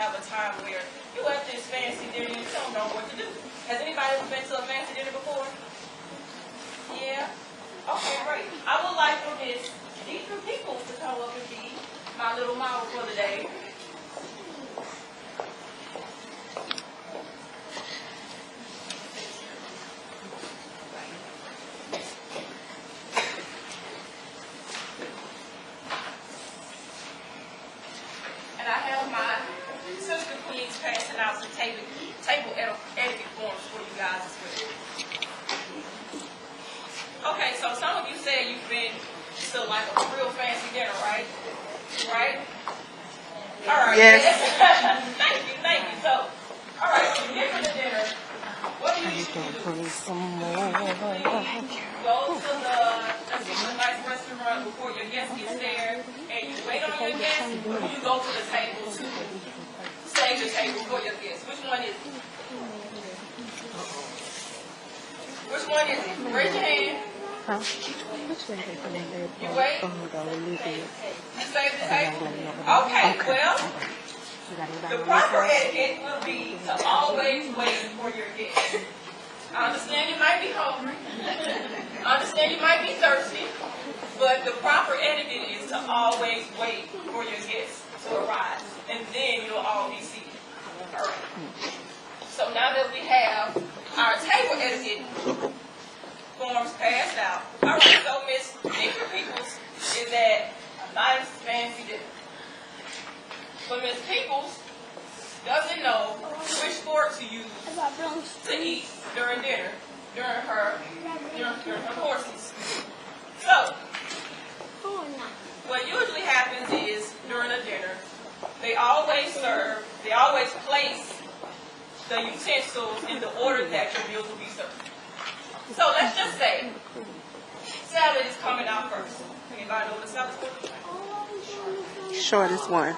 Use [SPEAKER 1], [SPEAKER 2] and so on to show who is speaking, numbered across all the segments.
[SPEAKER 1] have a time where you at this fancy dinner and you don't know what to do. Has anybody ever been to a fancy dinner before? Yeah? Okay, great. I would like for these people to come up and be my little model for the day. And I have my sister queens passing out some table etiquette forms for you guys as well. Okay, so some of you said you've been to like a real fancy dinner, right? Right? All right.
[SPEAKER 2] Yes.
[SPEAKER 1] Thank you. So, all right, so you get to the dinner. What do you usually do? You go to the nice restaurant before your guest gets there, and you wait on your guest, or you go to the table to save the table for your guest. Which one is it? Which one is it? Raise your hand.
[SPEAKER 2] Huh?
[SPEAKER 1] You wait? You save the table? Okay, well, the proper etiquette will be to always wait for your guest. I understand you might be hungry. I understand you might be thirsty. But the proper etiquette is to always wait for your guests to arrive. And then you'll all be seated. All right. So now that we have our table etiquette forms passed out. All right, so Miss Victor Peoples is at a nice fancy dinner. But Miss Peoples doesn't know which fork to use to eat during dinner, during her courses. So, what usually happens is during a dinner, they always place the utensils in the order that your meals will be served. So let's just say salad is coming out first. Anybody know what a salad is?
[SPEAKER 2] Shortest one.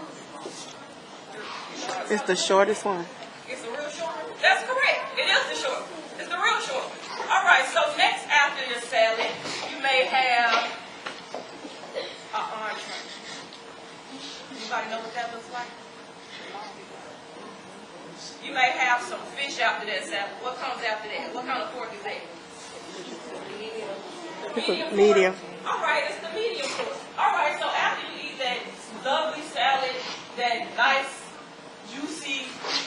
[SPEAKER 2] It's the shortest one.
[SPEAKER 1] It's the real short one? That's correct. It is the short one. It's the real short one. All right, so next after your salad, you may have an entree. Anybody know what that looks like? You may have some fish after that salad. What comes after that? What kind of fork is that?
[SPEAKER 2] Medium.
[SPEAKER 1] All right, it's the medium fork. All right, so after you eat that lovely salad, that nice, juicy,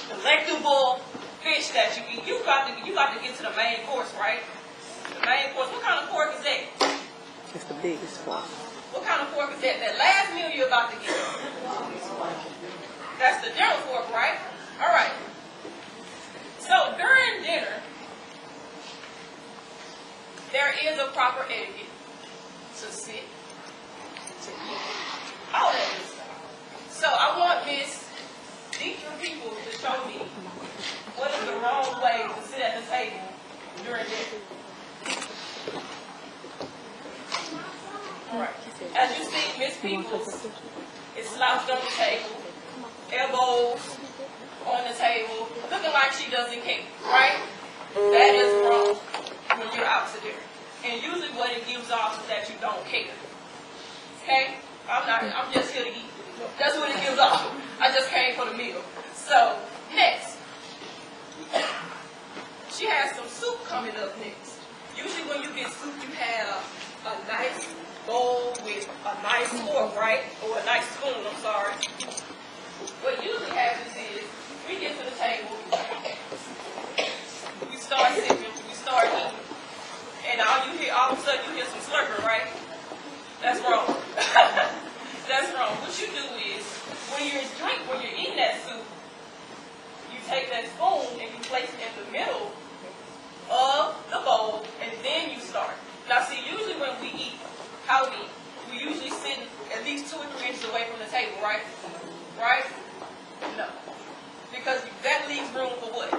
[SPEAKER 1] delectable fish that you eat, you got to get to the main course, right? The main course. What kind of fork is that?
[SPEAKER 2] It's the biggest fork.
[SPEAKER 1] What kind of fork is that? That last meal you're about to get. That's the dinner fork, right? All right. So during dinner, there is a proper etiquette to sit, to eat, all that good stuff. So I want Miss Deidre People to show me what is the wrong way to sit at the table during dinner. All right. As you see, Miss Peoples is slouched on the table, elbows on the table, looking like she doesn't care, right? That is wrong when you're out to dinner. And usually what it gives off is that you don't care. Okay? I'm just here to eat. That's what it gives off. I just came for the meal. So, next. She has some soup coming up next. Usually when you get soup, you have a nice bowl with a nice fork, right? Or a nice spoon, I'm sorry. What usually happens is, we get to the table, we start sipping, we start eating, and all of a sudden you hear some slurping, right? That's wrong. That's wrong. What you do is, when you're eating that soup, you take that spoon and you place it in the middle of the bowl, and then you start. Now see, usually when we eat, how we eat, we usually sit at least 2 or 3 inches away from the table, right? Right? No. Because that leaves room for what?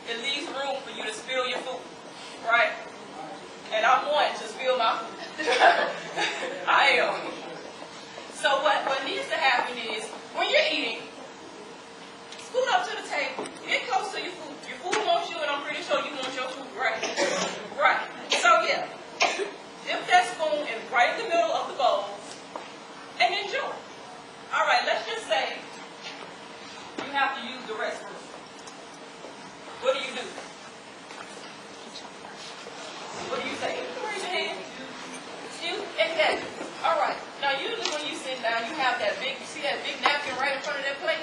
[SPEAKER 1] It leaves room for you to spill your food, right? And I'm one to spill my food. I am. So what needs to happen is, when you're eating, scoot up to the table, get close to your food. Your food wants you, and I'm pretty sure you want your food, right? Right. So yeah, dip that spoon in right in the middle of the bowl, and enjoy. All right, let's just say plate. You see that big napkin right in front of that plate?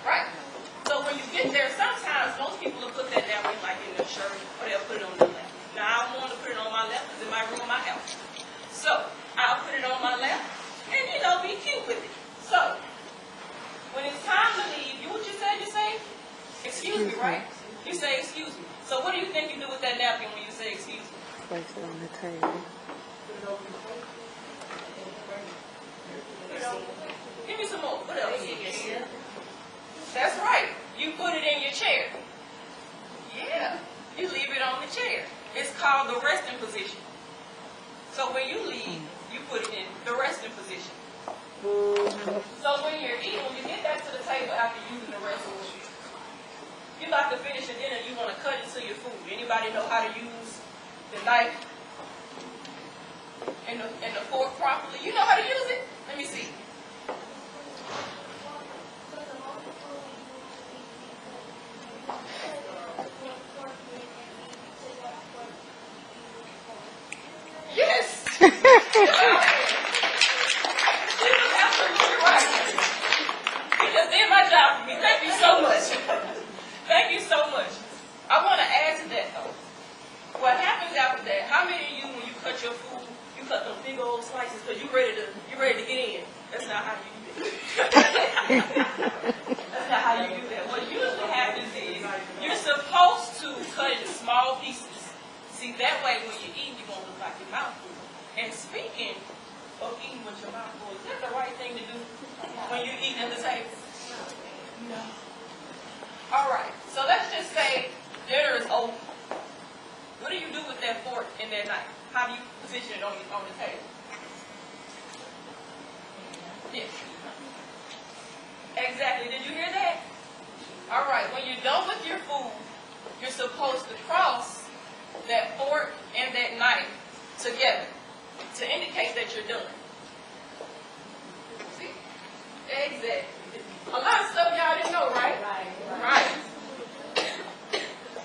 [SPEAKER 1] Right. So when you get there, sometimes most people will put that napkin like in their shirt, or they'll put it on their lap. Now, I don't want to put it on my lap because it might ruin my house. So I'll put it on my lap and, be cute with it. So when it's time to leave, what you say? You say, excuse me, right? You say, excuse me. So what do you think you do with that napkin when you say, excuse me?
[SPEAKER 2] Place it on the table.
[SPEAKER 1] Give me some more. What else? That's right. You put it in your chair. Yeah. You leave it on the chair. It's called the resting position. So when you leave, you put it in the resting position. So when you're eating, when you get back to the table after using the resting position, you like to finish your dinner, you want to cut into your food. Anybody know how to use the knife and the fork properly? You know how to use it? Let me see. Yes. She was absolutely right. You just did my job for me. Thank you so much. Thank you so much. I want to add to that though. What happens after that? How many of you, when you cut your food, you cut them big old slices because you ready to get in? That's not how you do that. That's not how you do that. What usually happens is you're supposed to cut it in small pieces. See, that way when you eat, you won't look like your mouth full. And speaking of eating with your mouth full, is that the right thing to do when you're eating at the table? No. All right. So let's just say dinner is over. What do you do with that fork and that knife? How do you position it on the table? Yes. Exactly. Did you hear that? All right. When you're done with your food, you're supposed to cross that fork and that knife together to indicate that you're done. See? Exactly. A lot of stuff y'all didn't know, right? Right.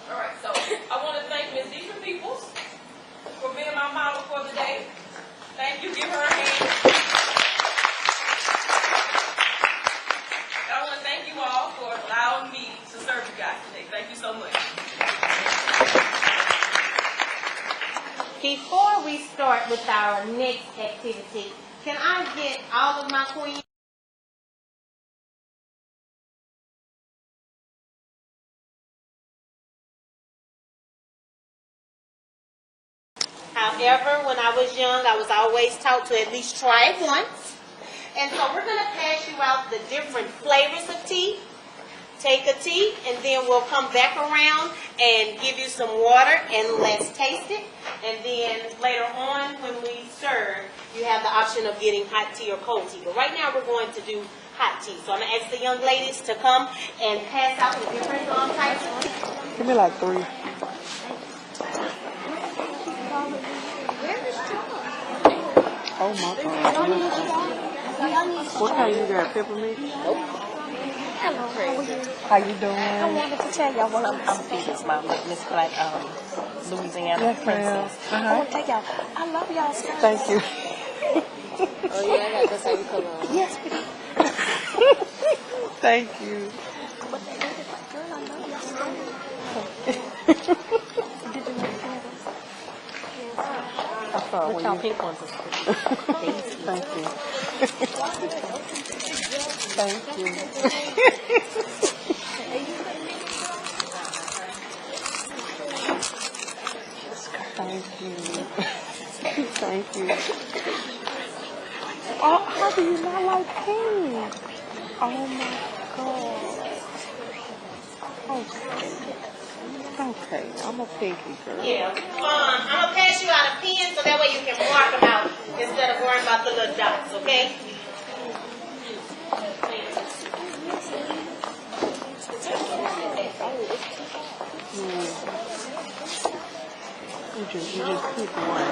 [SPEAKER 1] All right, so I want to thank Ms. Deidre Peoples for being my model for the day. Thank you. Give her a hand. I want to thank you all for allowing me to serve you guys today. Thank you so much.
[SPEAKER 3] Before we start with our next activity, can I get all of my queens? However, when I was young, I was always taught to at least try it once. And so we're going to pass you out the different flavors of tea. Take a tea, and then we'll come back around and give you some water, and let's taste it. And then later on, when we serve, you have the option of getting hot tea or cold tea. But right now, we're going to do hot tea. So I'm going to ask the young ladies to come and pass out the different types of tea.
[SPEAKER 2] Give me like 3. Oh my God. What kind you got? Peppermint?
[SPEAKER 4] Nope. Hello, how are you?
[SPEAKER 2] How you doing?
[SPEAKER 4] I wanted to tell y'all, I'm Phoebe's mom, Miss Black, Louisiana
[SPEAKER 2] Yes, ma'am.
[SPEAKER 4] Princess. I want to tell y'all, I love y'all skirts.
[SPEAKER 2] Thank you.
[SPEAKER 4] Oh yeah, I got the same color on. Yes, we do.
[SPEAKER 2] Thank you.
[SPEAKER 4] But they look like, girl, I love y'all skirts. Did you make feathers? Yes.
[SPEAKER 2] I saw
[SPEAKER 4] But
[SPEAKER 2] when
[SPEAKER 4] y'all
[SPEAKER 2] you...
[SPEAKER 4] pink ones are pretty.
[SPEAKER 2] Thank you. Thank you. Thank you. Thank you. Oh, how do you not like pink? Oh my God. Okay, I'm a pinky girl.
[SPEAKER 3] Yeah. I'm going to pass you out a pen so that way you can mark them out instead of worrying about the little dots, okay?
[SPEAKER 2] You just pick one.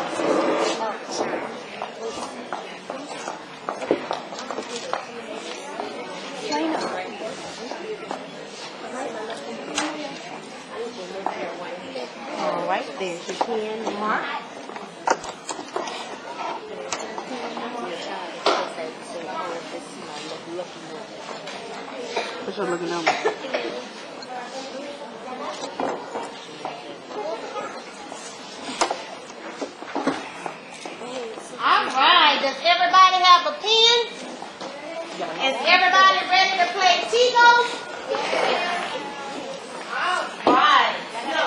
[SPEAKER 3] All right, there's your pen, mark.
[SPEAKER 2] What's your looking number?
[SPEAKER 3] All right. Does everybody have a pen? Is everybody ready to play Tigo? All right. So,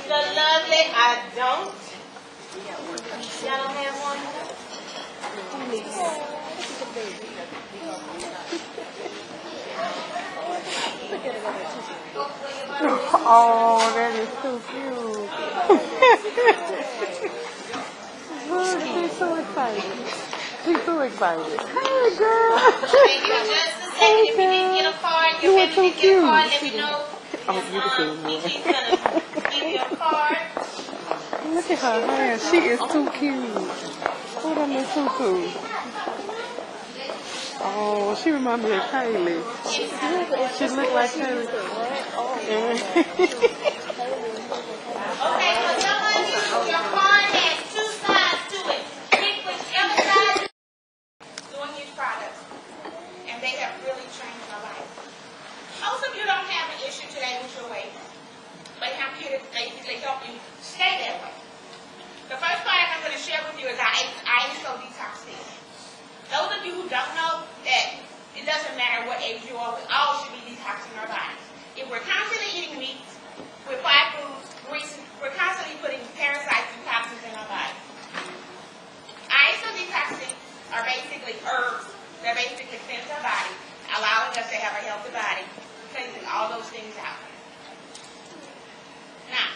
[SPEAKER 3] the lovely, I don't. Y'all don't have one?
[SPEAKER 2] Oh, that is so cute. Look, she's so excited. She's so excited. Hey, girl.
[SPEAKER 3] Thank you. Just a second. If you didn't get a card, your
[SPEAKER 2] You were
[SPEAKER 3] family
[SPEAKER 2] so
[SPEAKER 3] didn't get a
[SPEAKER 2] cute.
[SPEAKER 3] card, let me know.
[SPEAKER 2] Oh, you can see it.
[SPEAKER 3] Kiki's gonna give you a card.
[SPEAKER 2] Look at her hair. She is too cute. Oh, that is so cool. Oh, she reminds me of Kylie. She look like Kylie.
[SPEAKER 3] Okay, so someone your card has two sides to it. Pick whichever side doing these products. And they have really changed my life. Most of you don't have an issue today with your weight. But I'm here to basically help you stay that way. The first product I'm going to share with you is ISO Detox Tea. Those of you who don't know that it doesn't matter what age you are, we all should be detoxing our bodies. If we're constantly eating meat, with fried foods, grease, we're constantly putting parasites and toxins in our body. ISO Detox Tea are basically herbs that basically cleanse our body, allowing us to have a healthy body, cleansing all those things out. Now,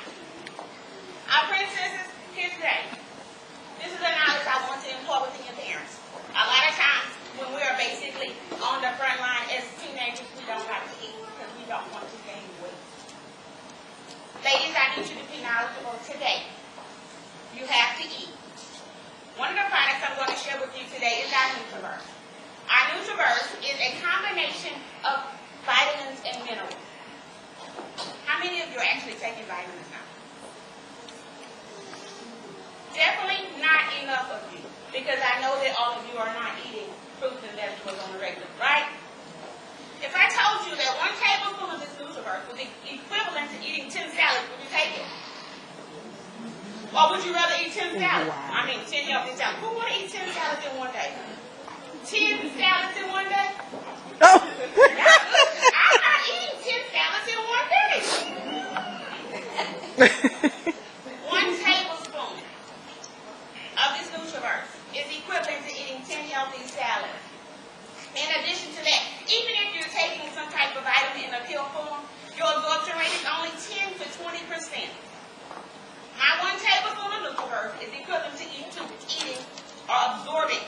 [SPEAKER 3] our princesses, here today. This is a knowledge I want to impart within your parents. A lot of times, when we are basically on the front line as teenagers, we don't like to eat because we don't want to gain weight. Ladies, I need you to be knowledgeable today. You have to eat. One of the products I'm going to share with you today is our Nutriverse. Our Nutriverse is a combination of vitamins and minerals. How many of you are actually taking vitamins now? Definitely not enough of you, because I know that all of you are not eating fruits and vegetables on a regular, right? If I told you that 1 tablespoon of this Nutriverse was equivalent to eating 10 salads, would you take it? Or would you rather eat 10 salads? I mean, 10 healthy salads. Who would eat 10 salads in one day? 10 salads in one day?
[SPEAKER 2] Oh.
[SPEAKER 3] I'm not eating 10 salads in one day. 1 tablespoon of this Nutriverse is equivalent to eating 10 healthy salads. In addition to that, even if you're taking some type of vitamin in a pill form, your absorption rate is only 10 to 20%. My 1 tablespoon of Nutriverse is equivalent to eating or absorbing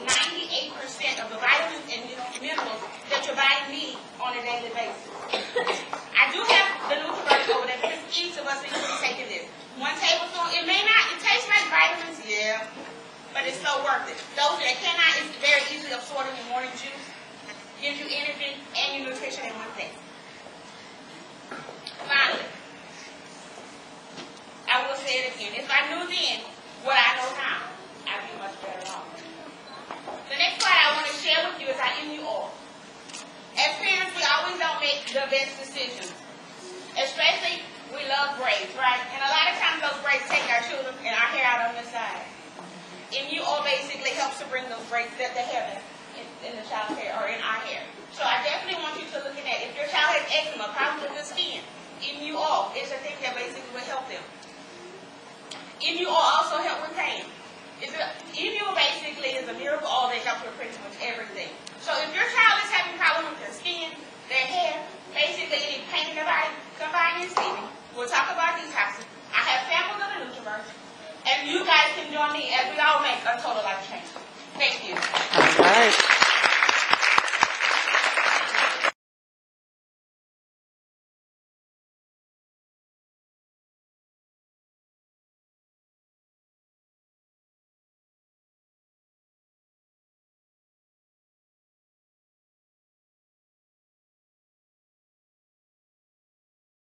[SPEAKER 3] 98% of the vitamins and minerals that your body needs on a daily basis. I do have the Nutriverse over there because each of us needs to be taking this. 1 tablespoon, it tastes like vitamins, yeah, but it's so worth it. Those that cannot, it's very easily absorbed in your morning juice. Gives you energy and your nutrition in one thing. Finally, I will say it again. If I knew then what I know now, I'd be much better off. The next part I want to share with you is our MU oil. As parents, we always don't make the best decisions. Especially, we love braids, right? And a lot of times those braids take our children and our hair out on the side. MU oil basically helps to bring those braids that they have in the child's hair or in our hair. So I definitely want you to look at that. If your child has eczema, problems with the skin, MU oil is a thing that basically will help them. MU oil also helps with pain. MU basically is a miracle oil that helps with pretty much everything. So if your child is having problems with their skin, their hair, basically any pain in their body, come by and see me. We'll talk about detoxing. I have samples of the Nutriverse, and you guys can join me as we all make a total life change. Thank you.
[SPEAKER 2] All right.